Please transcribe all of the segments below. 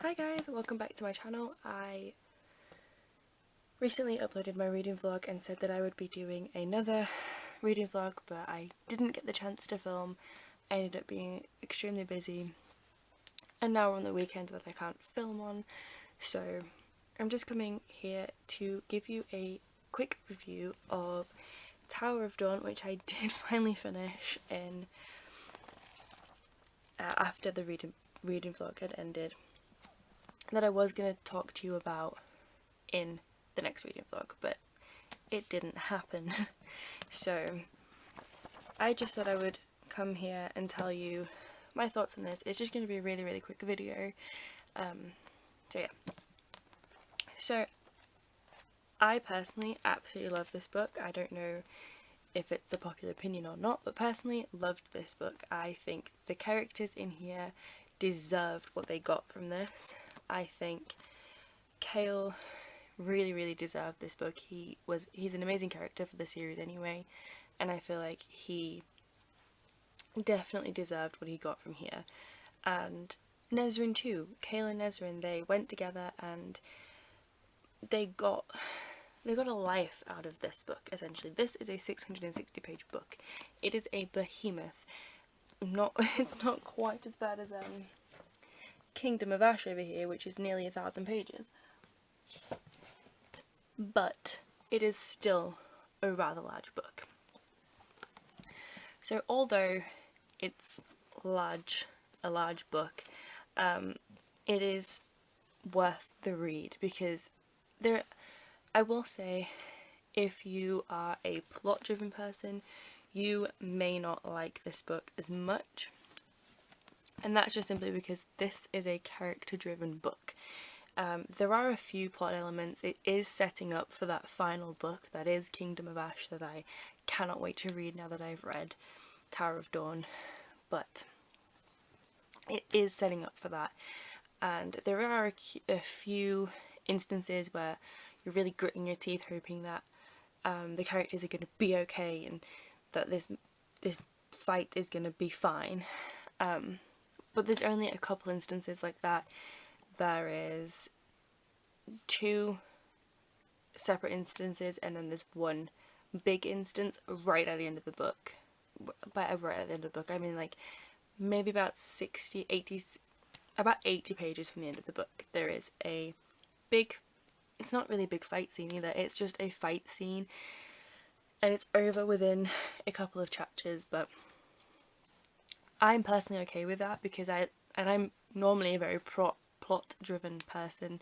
Hi guys, welcome back to my channel. I recently uploaded my reading vlog and said that I would be doing another reading vlog, but I didn't get the chance to film. I ended up being extremely busy and now we're on the weekend that I can't film on, so I'm just coming here to give you a quick review of Tower of Dawn, which I did finally finish in after the reading vlog had ended, that I was going to talk to you about in the next reading vlog, but it didn't happen. So I just thought I would come here and tell you my thoughts on this. It's just going to be a really quick video. So yeah. So I personally absolutely love this book. I don't know if it's the popular opinion or not, but personally loved this book. I think the characters in here deserved what they got from this. I think Kale really deserved this book. He's an amazing character for the series anyway, and I feel like he definitely deserved what he got from here. And Nesrin too. Kale and Nesrin, they went together and they got a life out of this book, essentially. This is a 660 page book. It is a behemoth. It's not quite as bad as Kingdom of Ash over here, which is nearly 1,000 pages. But it is still a rather large book. So although it's a large book, it is worth the read, because I will say, if you are a plot driven person, you may not like this book as much, and that's just simply because this is a character driven book. There are a few plot elements. It is setting up for that final book, that is Kingdom of Ash, that I cannot wait to read now that I've read Tower of Dawn, but it is setting up for that. And there are a few instances where you're really gritting your teeth hoping that the characters are going to be okay and that this fight is going to be fine. But there's only a couple instances like that. There is 2 separate instances, and then there's one big instance right at the end of the book. By right at the end of the book, I mean like maybe about 80 pages from the end of the book. There is a big, it's not really a big fight scene either, it's just a fight scene, and it's over within a couple of chapters, but I'm personally okay with that because I'm normally a very plot driven person,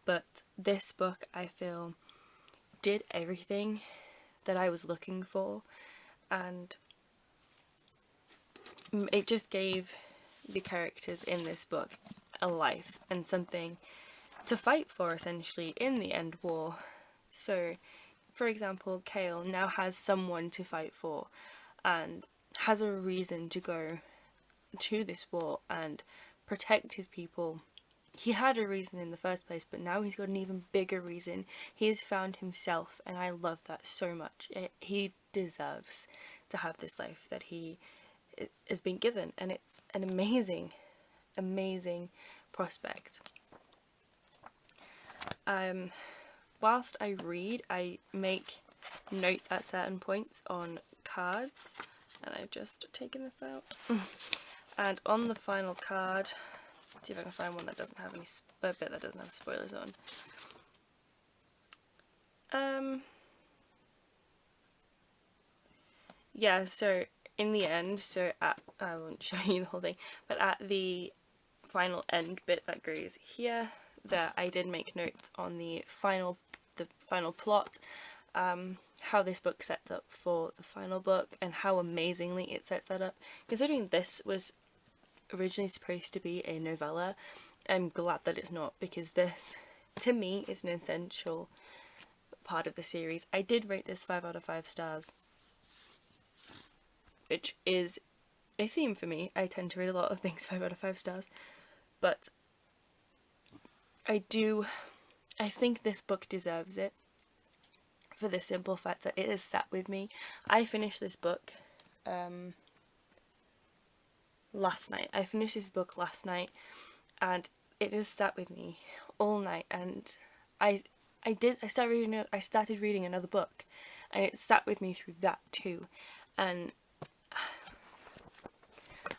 but this book I feel did everything that I was looking for, and it just gave the characters in this book a life and something to fight for, essentially, in the end war. So for example, Kale now has someone to fight for and has a reason to go to this war and protect his people. He had a reason in the first place, but now he's got an even bigger reason. He has found himself, and I love that so much. He deserves to have this life that he has been given, and it's an amazing prospect. Whilst I read, I make notes at certain points on cards, and I've just taken this out. And on the final card, see if I can find one that doesn't have any, a bit that doesn't have spoilers on. Yeah, so in the end, I won't show you the whole thing, but at the final end bit that goes here, that I did make notes on the final plot, how this book sets up for the final book and how amazingly it sets that up. Considering this was originally supposed to be a novella, I'm glad that it's not, because this, to me, is an essential part of the series. I did rate this 5 out of 5 stars, which is a theme for me. I tend to rate a lot of things 5 out of 5 stars, but I think this book deserves it, for the simple fact that it has sat with me. I finished this book last night. and it has sat with me all night, and I started reading another book, and it sat with me through that too, and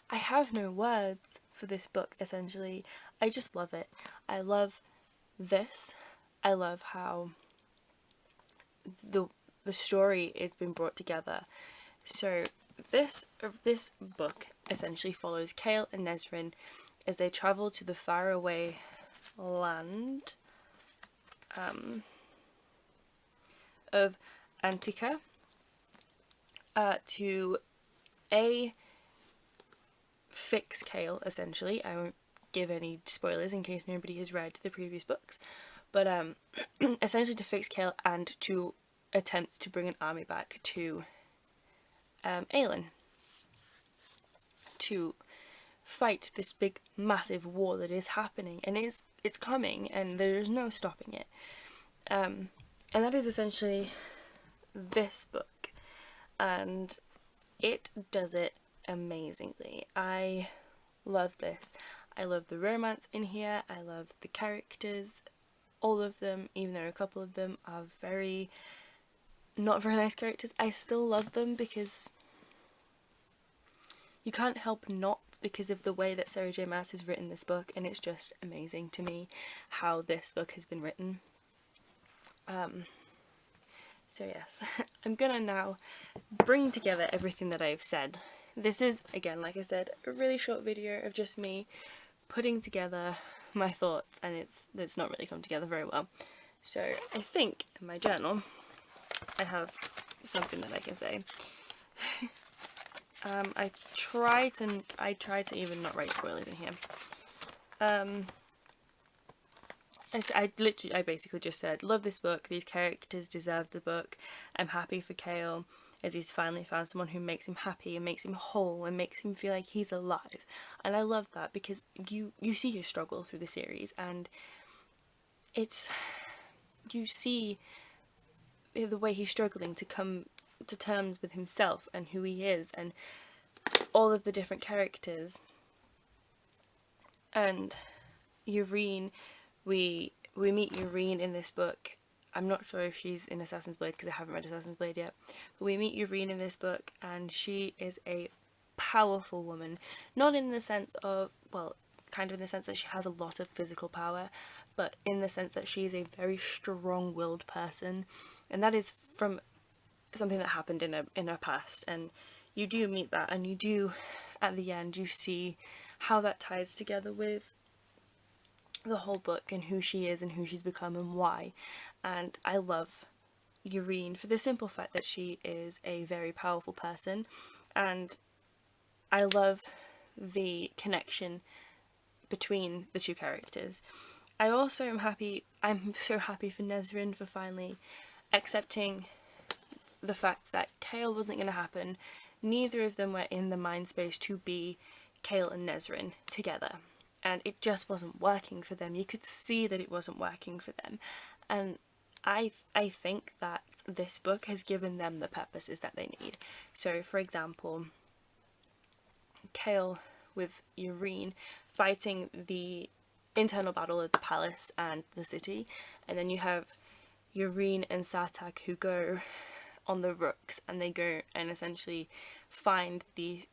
I have no words for this book. Essentially, I just love it. I love this. I love how the story is being brought together. So this book essentially follows Kale and Nesrin as they travel to the faraway land of Antica to fix Kale. Essentially, I won't give any spoilers in case nobody has read the previous books, but essentially to fix Kale and to attempt to bring an army back to Aelin to fight this big massive war that is happening, and it's coming, and there's no stopping it. And that is essentially this book, and it does it amazingly. I love this. I love the romance in here. I love the characters, all of them, even though a couple of them are not very nice characters. I still love them because you can't help not, because of the way that Sarah J Maas has written this book, and it's just amazing to me how this book has been written. So yes, I'm gonna now bring together everything that I've said. This is, again, like I said, a really short video of just me putting together my thoughts, and it's not really come together very well. So I think in my journal I have something that I can say. I try to even not write spoilers in here. I basically just said, love this book, these characters deserve the book, I'm happy for Kale as he's finally found someone who makes him happy and makes him whole and makes him feel like he's alive. And I love that because you see his struggle through the series, and you see the way he's struggling to come to terms with himself and who he is and all of the different characters. And Yrene, we meet Yrene in this book. I'm not sure if she's in Assassin's Blade because I haven't read Assassin's Blade yet, but we meet Yrene in this book, and she is a powerful woman. Not in the sense of, well, kind of in the sense that she has a lot of physical power, but in the sense that she is a very strong-willed person, and that is from something that happened in her past. And you do meet that, and you do, at the end, you see how that ties together with the whole book and who she is and who she's become and why. And I love Yrene for the simple fact that she is a very powerful person, and I love the connection between the two characters. I also I'm so happy for Nesrin for finally accepting the fact that Kale wasn't going to happen. Neither of them were in the mind space to be Kale and Nesrin together, and it just wasn't working for them. You could see that it wasn't working for them, and I think that this book has given them the purposes that they need. So for example, Kale with Yrene fighting the internal battle of the palace and the city, and then you have Yrene and Sartak who go on the rooks, and they go and essentially find they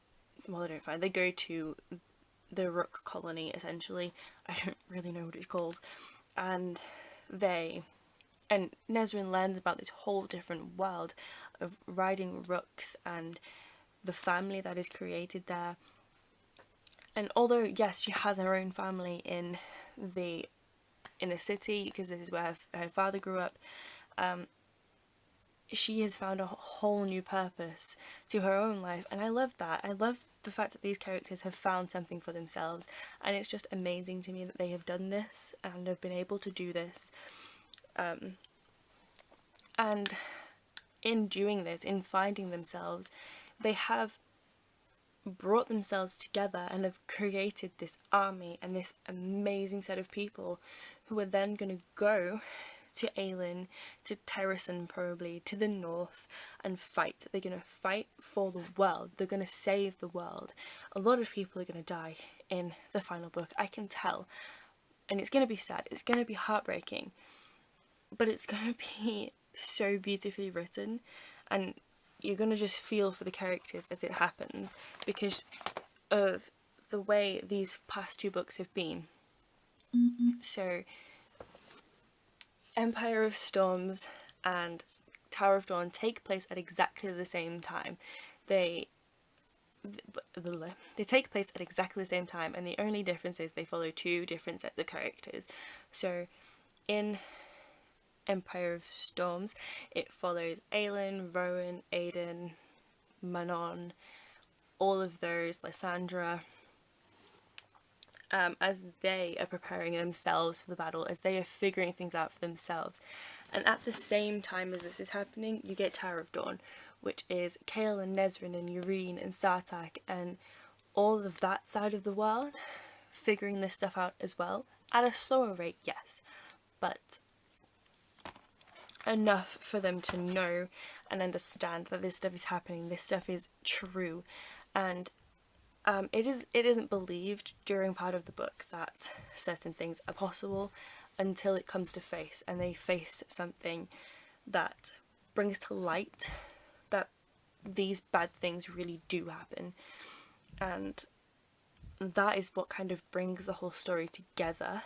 go to the rook colony, essentially. I don't really know what it's called. And Nesrin learns about this whole different world of riding rooks and the family that is created there. And although, yes, she has her own family in the city, because this is where her father grew up, she has found a whole new purpose to her own life, and I love that. I love the fact that these characters have found something for themselves, and it's just amazing to me that they have done this and have been able to do this. And in doing this, in finding themselves, they have brought themselves together and have created this army and this amazing set of people who are then going to go to Aelin, to Terrasen probably, to the north, and fight. They're going to fight for the world. They're going to save the world. A lot of people are going to die in the final book. I can tell. and it's going to be sad, it's going to be heartbreaking, but it's going to be so beautifully written, and you're going to just feel for the characters as it happens because of the way these past two books have been. So Empire of Storms and Tower of Dawn take place at exactly the same time. They take place at exactly the same time, and the only difference is they follow two different sets of characters. So in Empire of Storms, it follows Aelin, Rowan, Aiden, Manon, all of those, Lysandra, as they are preparing themselves for the battle, as they are figuring things out for themselves. And at the same time as this is happening, you get Tower of Dawn, which is Kael and Nezrin and Yrene and Sartak and all of that side of the world figuring this stuff out as well. At a slower rate, yes, but enough for them to know and understand that this stuff is happening, this stuff is true. And it isn't believed during part of the book that certain things are possible until it comes to face, and they face something that brings to light that these bad things really do happen. And that is what kind of brings the whole story together,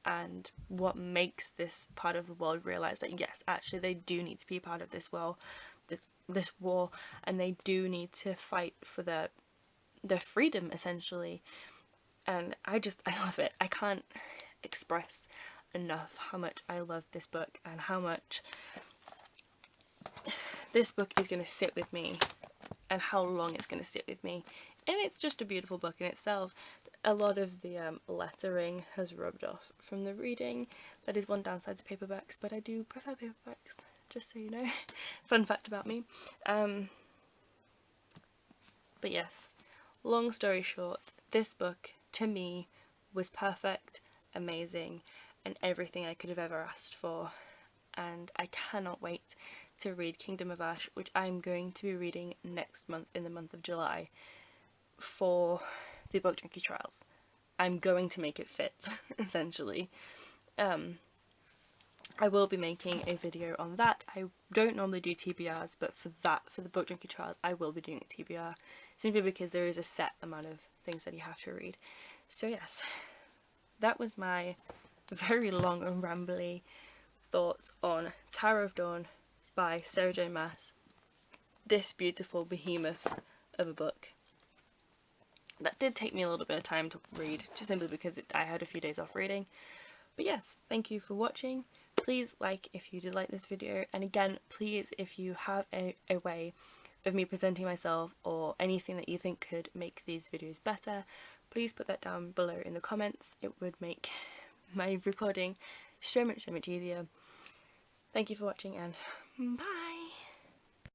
and what makes this part of the world realise that yes, actually they do need to be part of this world, this war, and they do need to fight for their freedom, essentially. And I love it. I can't express enough how much I love this book and how much this book is going to sit with me and how long it's going to sit with me. And it's just a beautiful book in itself. A lot of the lettering has rubbed off from the reading. That is one downside to paperbacks, but I do prefer paperbacks, just so you know. Fun fact about me. But yes, long story short, this book to me was perfect, amazing, and everything I could have ever asked for. And I cannot wait to read Kingdom of Ash, which I'm going to be reading next month, in the month of July, for the Book Junkie Trials. I'm going to make it fit, essentially. I will be making a video on that. I don't normally do TBRs, but for the Book Junkie Trials, I will be doing a TBR, simply because there is a set amount of things that you have to read. So yes, that was my very long and rambly thoughts on Tower of Dawn by Sarah J. Maas. This beautiful behemoth of a book. That did take me a little bit of time to read, just simply because I had a few days off reading. But yes, thank you for watching. Please like if you did like this video, and again, please, if you have a way of me presenting myself or anything that you think could make these videos better, please put that down below in the comments. It would make my recording so much easier. Thank you for watching, and bye!